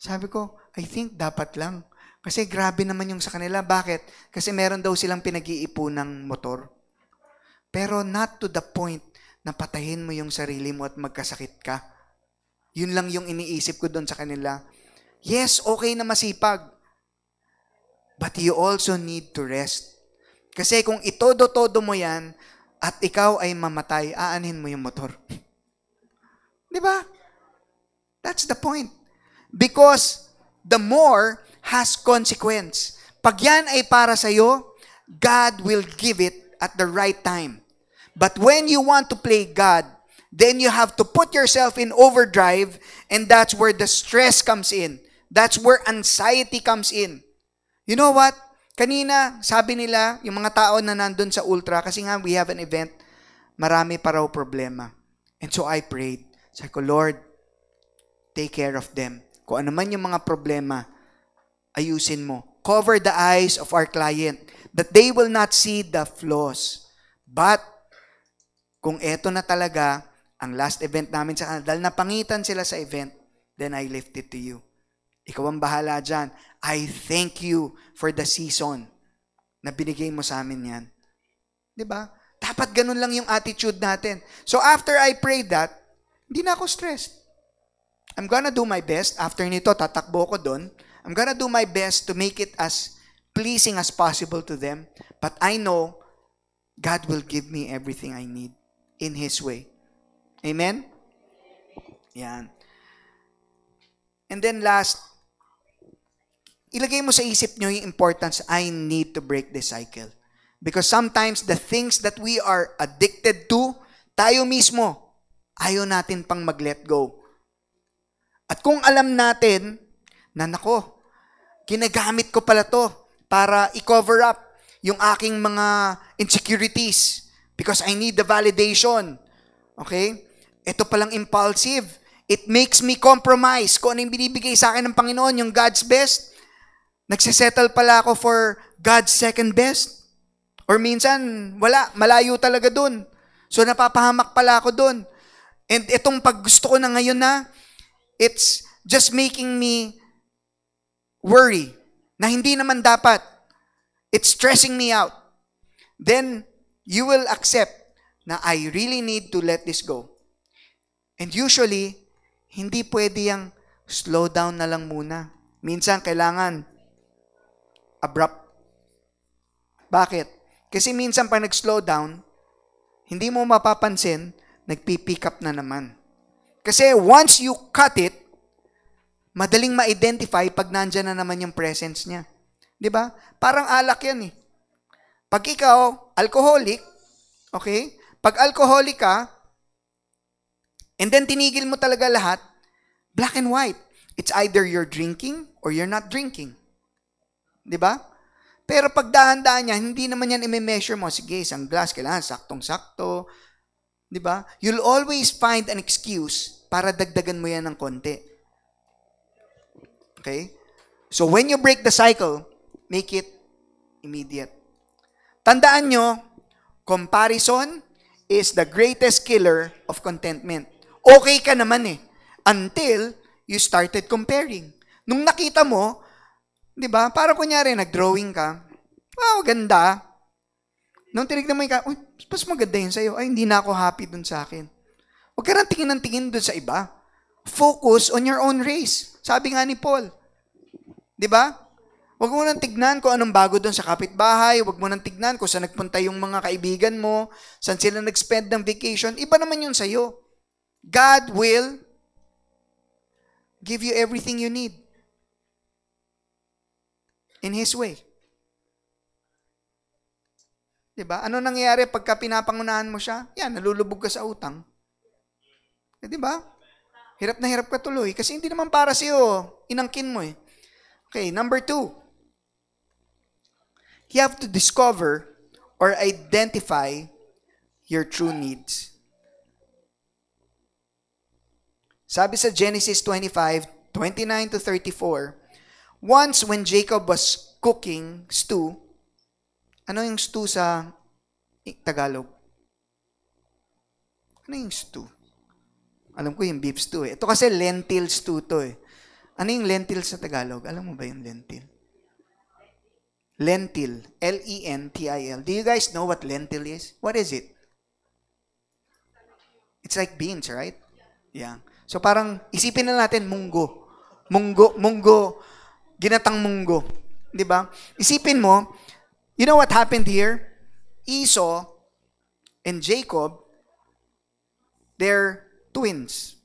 Sabi ko, I think dapat lang. Kasi grabe naman yung sa kanila. Bakit? Kasi meron daw silang pinag-iipunang motor. Pero not to the point na patayin mo yung sarili mo at magkasakit ka. Yun lang yung iniisip ko doon sa kanila. Yes, okay na masipag. But you also need to rest. Kasi kung itodo-todo mo yan at ikaw ay mamatay, aanhin mo yung motor. Di ba? That's the point. Because the more has consequence. Pag yan ay para sa'yo, God will give it at the right time. But when you want to play God, then you have to put yourself in overdrive, and that's where the stress comes in. That's where anxiety comes in. You know what? Kanina, sabi nila, yung mga tao na nandun sa Ultra, kasi nga we have an event, marami pa raw problema. And so I prayed. Sabi ko, Lord, take care of them. Kung ano man yung mga problema, ayusin mo. Cover the eyes of our client that they will not see the flaws. But, kung eto na talaga, ang last event namin sa kanila, dahil napangitan sila sa event, then I left it to you. Ikaw ang bahala dyan. I thank you for the season na binigay mo sa amin yan. Diba? Dapat ganun lang yung attitude natin. So after I prayed that, hindi na ako stressed. I'm gonna do my best. After nito, tatakbo ko doon. I'm gonna do my best to make it as pleasing as possible to them. But I know God will give me everything I need in His way. Amen? Yan. And then last, ilagay mo sa isip nyo yung importance, I need to break this cycle. Because sometimes the things that we are addicted to, tayo mismo, ayaw natin pang mag-let go. At kung alam natin, na nako, ginagamit ko pala to para i-cover up yung aking mga insecurities because I need the validation. Okay? Ito palang impulsive. It makes me compromise. Kung ano yung binibigay sa akin ng Panginoon, yung God's best, nagsisettle pala ako for God's second best. Or minsan, wala, malayo talaga dun. So napapahamak pala ako dun. And itong pag gusto ko na ngayon na, it's just making me worry na hindi naman dapat. It's stressing me out. Then, you will accept na I really need to let this go. And usually, hindi pwede yung slow down na lang muna. Minsan, kailangan abrupt. Bakit? Kasi minsan, pag nag-slow down, hindi mo mapapansin, nagpipick up na naman. Kasi once you cut it, madaling ma-identify pag nandyan na naman yung presence niya. Di ba? Parang alak yan eh. Pag ikaw, alcoholic, okay? Pag alcoholic ka, and then tinigil mo talaga lahat, black and white. It's either you're drinking or you're not drinking. Di ba? Pero pag dahan-dahan niya, hindi naman yan i-measure mo. Sige, isang glass, kailangan saktong-sakto. Di ba? You'll always find an excuse para dagdagan mo yan ng konti. Okay? So when you break the cycle, make it immediate. Tandaan nyo, comparison is the greatest killer of contentment. Okay ka naman eh. Until you started comparing. Nung nakita mo, di ba, para kunyari, nag-drawing ka, wow, ganda. Nung tinignan mo yung mas maganda yun sa'yo. Ay, hindi na ako happy dun sa akin. Huwag ka nang tingin ng tingin dun sa iba. Focus on your own race. Sabi nga ni Paul. Di ba? Huwag mo nang tignan kung anong bago dun sa kapitbahay. Huwag mo nang tignan kung saan nagpunta yung mga kaibigan mo, saan sila nag-spend ng vacation. Iba naman yun sa'yo. God will give you everything you need in His way. Diba? Ano nangyayari pagka pinapangunahan mo siya? Yan, nalulubog ka sa utang. Diba? Hirap na hirap ka tuloy kasi hindi naman para sa'yo. Inangkin mo eh. Okay, number 2. You have to discover or identify your true needs. Sabi sa Genesis 25:29 to 34, once when Jacob was cooking stew, ano yung stew sa Tagalog? Ano yung stew? Alam ko yung beef stew eh. Ito kasi lentil stew to eh. Ano yung lentil sa Tagalog? Alam mo ba yung lentil? Lentil. L-E-N-T-I-L. Do you guys know what lentil is? What is it? It's like beans, right? Yeah. So parang isipin na natin munggo. Munggo, ginatang munggo. 'Di ba? Isipin mo, you know what happened here? Esau and Jacob, they're twins.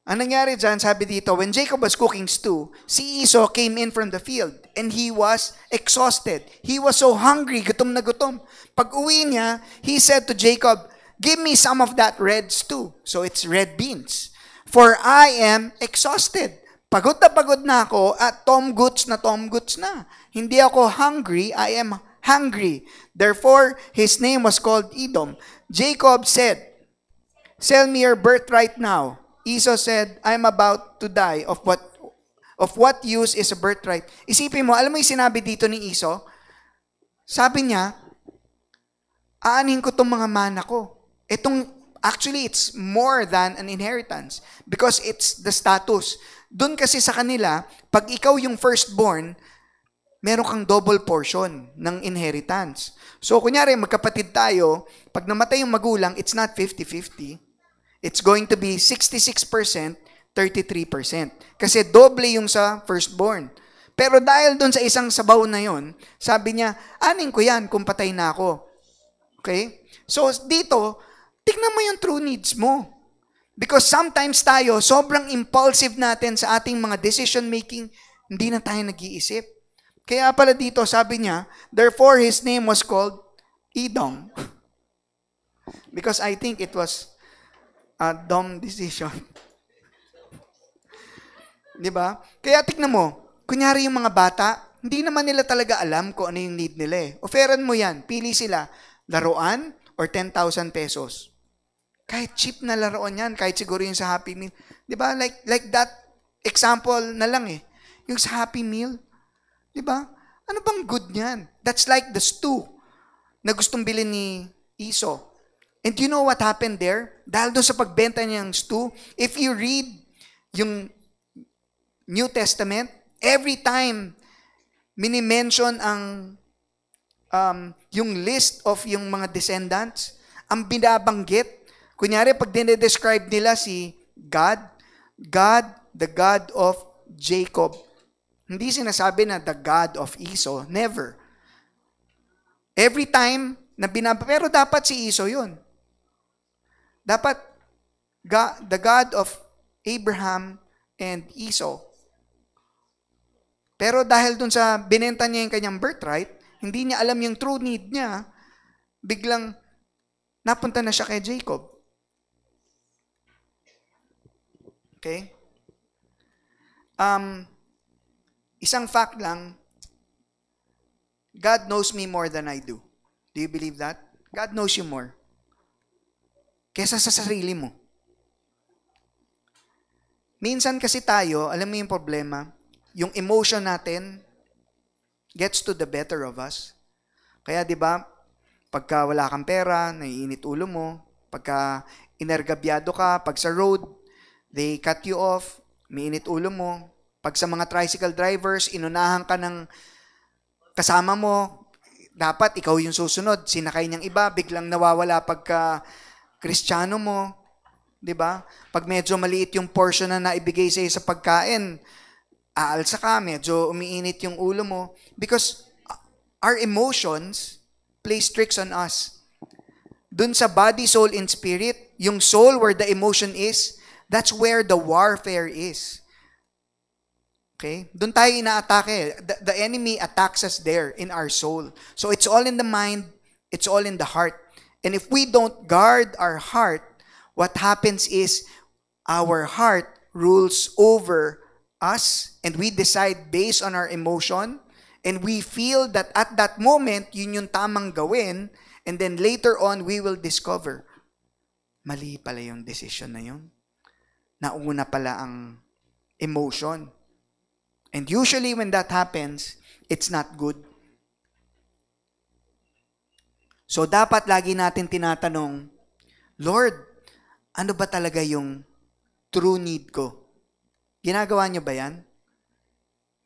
Ang nangyari dyan, sabi dito, when Jacob was cooking stew, si Esau came in from the field and he was exhausted. He was so hungry, gutom na gutom. Pag uwi niya, he said to Jacob, give me some of that red stew. So it's red beans. For I am exhausted. Pagod na ako at Tom Goods na. Hindi ako hungry, I am hungry. Therefore, his name was called Edom. Jacob said, sell me your birthright now. Esau said, I'm about to die. Of what use is a birthright? Isipin mo, alam mo yung sinabi dito ni Esau? Sabi niya, aanin ko tong mga mana ko. Actually, it's more than an inheritance because it's the status. Doon kasi sa kanila, pag ikaw yung firstborn, meron kang double portion ng inheritance. So, kunyari, magkapatid tayo, pag namatay yung magulang, it's not 50-50. It's going to be 66%, 33%. Kasi doble yung sa firstborn. Pero dahil doon sa isang sabaw na yon, sabi niya, anin ko yan kung patay na ako. Okay? So, dito, tignan mo yung true needs mo. Because sometimes tayo, sobrang impulsive natin sa ating mga decision making, hindi na tayo nag-iisip. Kaya pala dito, sabi niya, therefore his name was called Edom. Because I think it was a dumb decision. Diba? Kaya tignan mo, kunyari yung mga bata, hindi naman nila talaga alam kung ano yung need nila eh. Offeran mo yan, pili sila, laruan or 10,000 pesos. Kahit cheap na laruan yan, kahit siguro yung sa Happy Meal. Diba? Like that example na lang eh. Yung sa Happy Meal. Diba? Ano bang good niyan? That's like the stew na gustong bilhin ni Esau. And you know what happened there? Dahil doon sa pagbenta niya ng stew, if you read yung New Testament, every time mini-mention ang yung list of yung mga descendants, ang binabanggit, Kunyari, pag dinedescribe nila si God, God, the God of Jacob. Hindi sinasabi na the God of Esau. Never. Every time na pero dapat si Esau yun. Dapat the God of Abraham and Esau. Pero dahil dun sa binenta niya yung kanyang birthright, hindi niya alam yung true need niya, biglang napunta na siya kay Jacob. Okay? Isang fact lang, God knows me more than I do. Do you believe that? God knows you more. Kesa sa sarili mo. Minsan kasi tayo, alam mo yung problema, yung emotion natin gets to the better of us. Kaya 'di ba, pagka wala kang pera, naiinit ulo mo, pagka inergabyado ka, pag sa road, they cut you off, mainit ulo mo. Pag sa mga tricycle drivers, inunahan ka ng kasama mo, dapat ikaw yung susunod. Sinakay niyang iba, biglang nawawala pagka Kristiyano mo. 'Di ba? Pag medyo maliit yung portion na naibigay sa iyo sa pagkain, aalsa ka, medyo umiinit yung ulo mo. Because our emotions plays tricks on us. Dun sa body, soul, and spirit, yung soul where the emotion is, that's where the warfare is. Okay? Dun tayo inaatake. The enemy attacks us there in our soul. So it's all in the mind, it's all in the heart. And if we don't guard our heart, what happens is our heart rules over us and we decide based on our emotion and we feel that at that moment, yun yung tamang gawin and then later on, we will discover, mali pala yung decision na yun. Nauna pala ang emotion. And usually when that happens, it's not good. So dapat lagi natin tinatanong, Lord, ano ba talaga yung true need ko? Ginagawa niyo ba yan?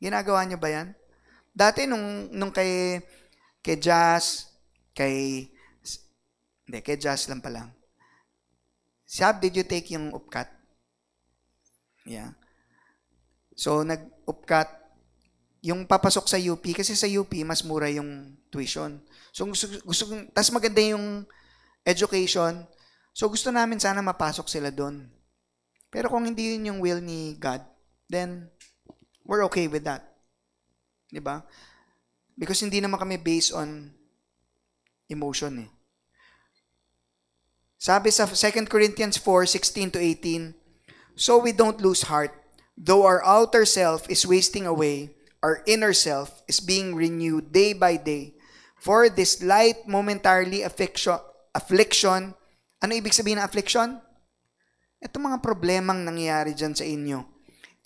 Ginagawa niyo ba yan? Dati nung kay Jazz, kay Jazz lang pala. Sab, did you take yung upcut? Yeah. So, nag-upcut. Yung papasok sa UP, kasi sa UP, mas mura yung tuition. So, tas maganda yung education. So, gusto namin sana mapasok sila doon. Pero kung hindi yun yung will ni God, then we're okay with that. Diba? Because hindi naman kami based on emotion eh. Sabi sa 2 Corinthians 4:16-18, so we don't lose heart. Though our outer self is wasting away, our inner self is being renewed day by day. For this light momentarily affliction, ano ibig sabihin ng affliction? Ito mga problemang nangyayari dyan sa inyo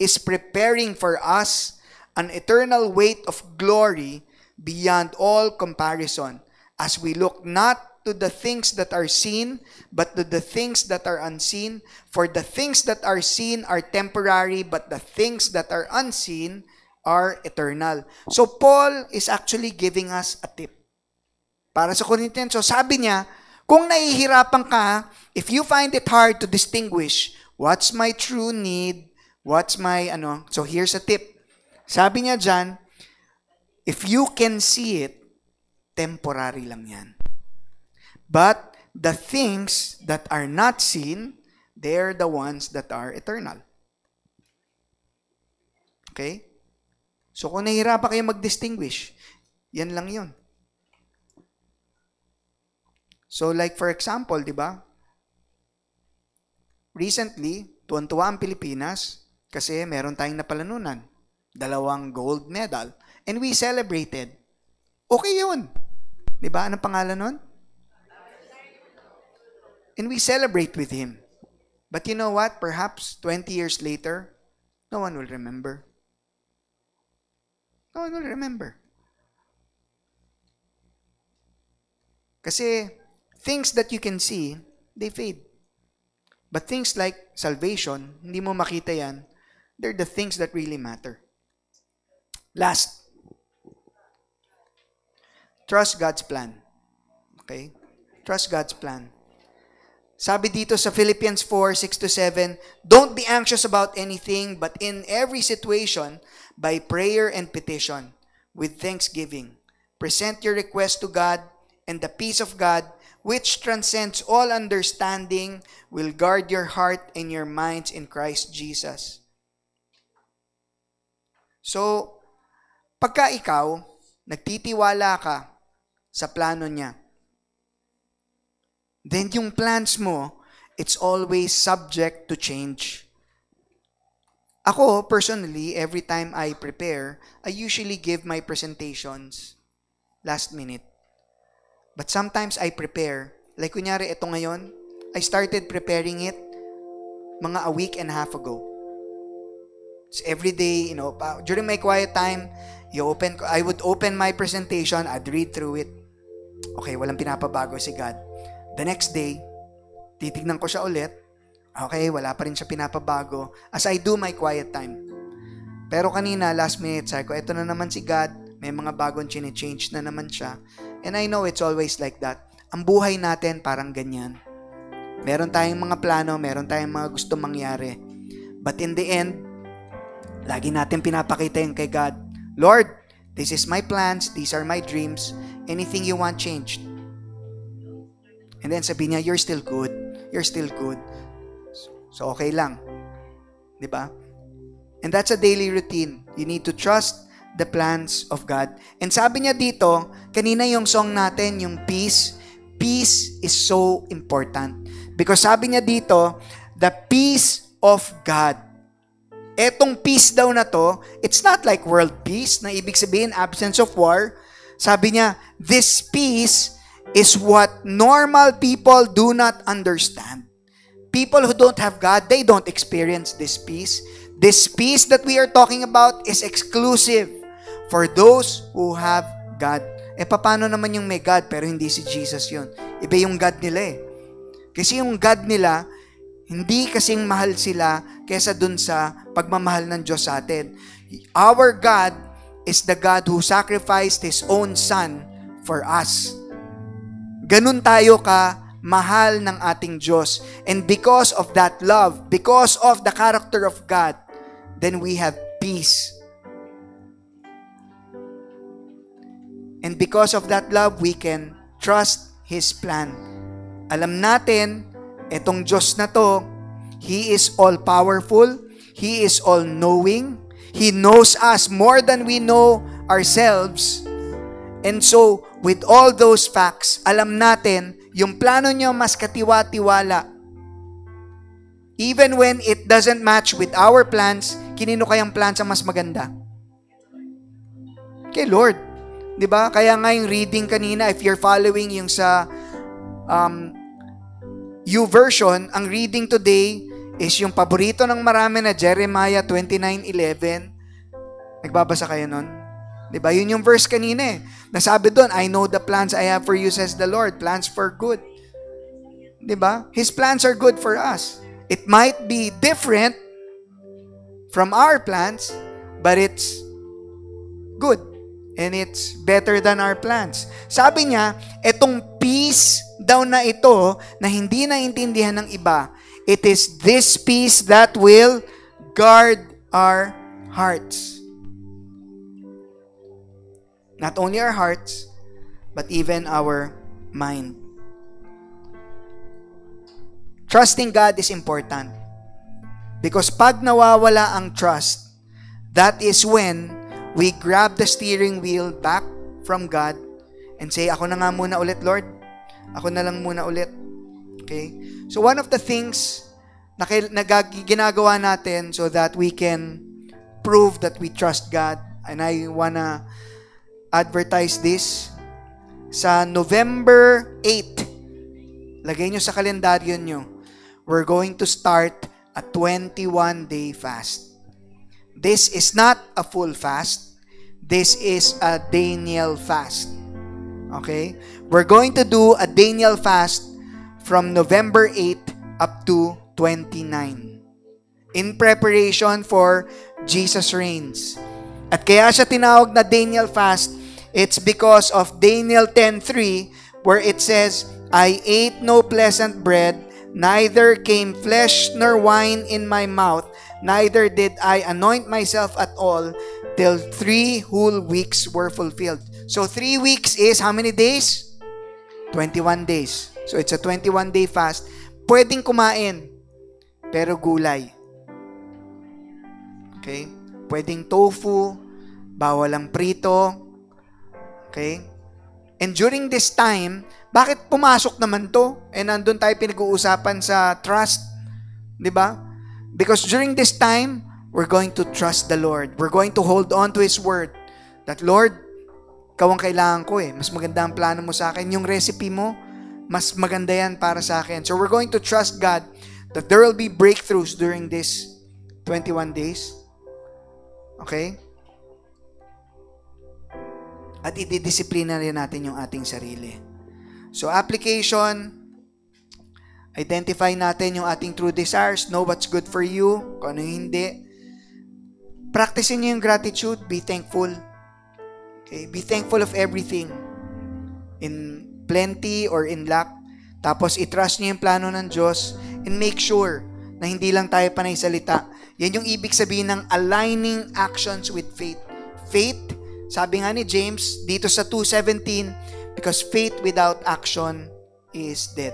is preparing for us an eternal weight of glory beyond all comparison as we look not to the things that are seen, but to the things that are unseen. For the things that are seen are temporary, but the things that are unseen are eternal. So Paul is actually giving us a tip. Para sa Corinthians, so sabi niya, kung nahihirapan ka, if you find it hard to distinguish what's my true need, what's my so here's a tip. Sabi niya dyan, if you can see it, temporary lang yan. But the things that are not seen, they're the ones that are eternal. Okay? So kung nahihirapan kayo mag-distinguish, yan lang yun. So like for example, di ba? Recently, tuwan-tuwa ang Pilipinas kasi meron tayong napalanunan. 2 gold medal. And we celebrated. Okay yun. Di ba? Anong pangalan nun? And we celebrate with him. But you know what? Perhaps 20 years later, no one will remember. No one will remember. Kasi things that you can see, they fade. But things like salvation, hindi mo makita yan, they're the things that really matter. Last, trust God's plan. Okay? Trust God's plan. Sabi dito sa Philippians 4:6-7, don't be anxious about anything, but in every situation, by prayer and petition, with thanksgiving, present your request to God, and the peace of God, which transcends all understanding, will guard your heart and your minds in Christ Jesus. So, pagka ikaw, nagtitiwala ka sa plano niya, then yung plans mo, it's always subject to change. Ako, personally, every time I prepare, I usually give my presentations last minute. But sometimes I prepare. Like kunyari, ito ngayon, I started preparing it mga a week and a half ago. So every day, during my quiet time, I would open my presentation, I'd read through it. Okay, walang pinapabago si God. The next day, titignan ko siya ulit. Okay, wala pa rin siya pinapabago as I do my quiet time. Pero kanina, last minute, sabi ko, ito na naman si God, may mga bagong change na naman siya. And I know it's always like that. Ang buhay natin parang ganyan. Meron tayong mga plano, meron tayong mga gusto mangyari. But in the end, lagi natin pinapakita yung kay God, Lord, this is my plans, these are my dreams, anything you want changed. And then sabi niya, you're still good. You're still good. So okay lang. Diba? And that's a daily routine. You need to trust the plans of God. And sabi niya dito, kanina yung song natin, yung peace. Peace is so important. Because sabi niya dito, the peace of God. Etong peace daw na to, it's not like world peace, na ibig sabihin absence of war. Sabi niya, this peace is what normal people do not understand. People who don't have God, they don't experience this peace. This peace that we are talking about is exclusive for those who have God. Paano naman yung may God pero hindi si Jesus yun? Iba yung God nila eh. Kasi yung God nila, hindi kasing mahal sila kesa dun sa pagmamahal ng Diyos sa atin. Our God is the God who sacrificed His own Son for us. Ganun tayo ka mahal ng ating Diyos. And because of that love, because of the character of God, then we have peace. And because of that love, we can trust His plan. Alam natin, etong Diyos na to, He is all-powerful. He is all-knowing. He knows us more than we know ourselves. And so, with all those facts, alam natin, yung plano niyo mas katiwa-tiwala. Even when it doesn't match with our plans, kinino kayang plans ang mas maganda? Kay Lord. Diba? Kaya nga yung reading kanina, if you're following yung sa YouVersion, ang reading today is yung paborito ng marami na Jeremiah 29:11. Nagbabasa kayo nun? Diba? Yun yung verse kanina eh. Nasabi doon, I know the plans I have for you, says the Lord. Plans for good. Diba? His plans are good for us. It might be different from our plans, but it's good. And it's better than our plans. Sabi niya, etong peace daw na ito na hindi naintindihan ng iba, it is this peace that will guard our hearts. Not only our hearts, but even our mind. Trusting God is important. Because pag nawawala ang trust, that is when we grab the steering wheel back from God and say, ako na nga muna ulit, Lord. Ako na lang muna ulit. Okay? So one of the things na ginagawa natin so that we can prove that we trust God, and I wanna advertise this, sa November 8, lagay nyo sa kalendaryo nyo, we're going to start a 21-day fast. This is not a full fast. This is a Daniel fast. Okay? We're going to do a Daniel fast from November 8 up to 29 in preparation for Jesus reigns. At kaya siya tinawag na Daniel fast, it's because of Daniel 10:3 where it says, I ate no pleasant bread, Neither came flesh nor wine in my mouth, neither did I anoint myself at all, till 3 whole weeks were fulfilled. So 3 weeks is how many days? 21 days. So it's a 21-day fast. Pwedeng kumain, pero gulay. Okay? Pwedeng tofu, bawal ang prito. Okay? And during this time, bakit pumasok naman to? And nandun tayo pinag-uusapan sa trust. Diba? Because during this time, we're going to trust the Lord. We're going to hold on to His Word. That, Lord, Ikaw ang kailangan ko eh. Mas maganda ang plano mo sa akin. Yung recipe mo, mas maganda yan para sa akin. So we're going to trust God that there will be breakthroughs during this 21 days. Okay? At ididisiplina rin natin yung ating sarili. So application, identify natin yung ating true desires, know what's good for you, kung ano hindi. Practicein niyo yung gratitude, be thankful. Okay? Be thankful of everything. In plenty or in lack. Tapos i-trust niyo yung plano ng Diyos and make sure na hindi lang tayo panay salita. Yan yung ibig sabihin ng aligning actions with faith. Faith, sabi nga ni James dito sa 2:17, because faith without action is dead.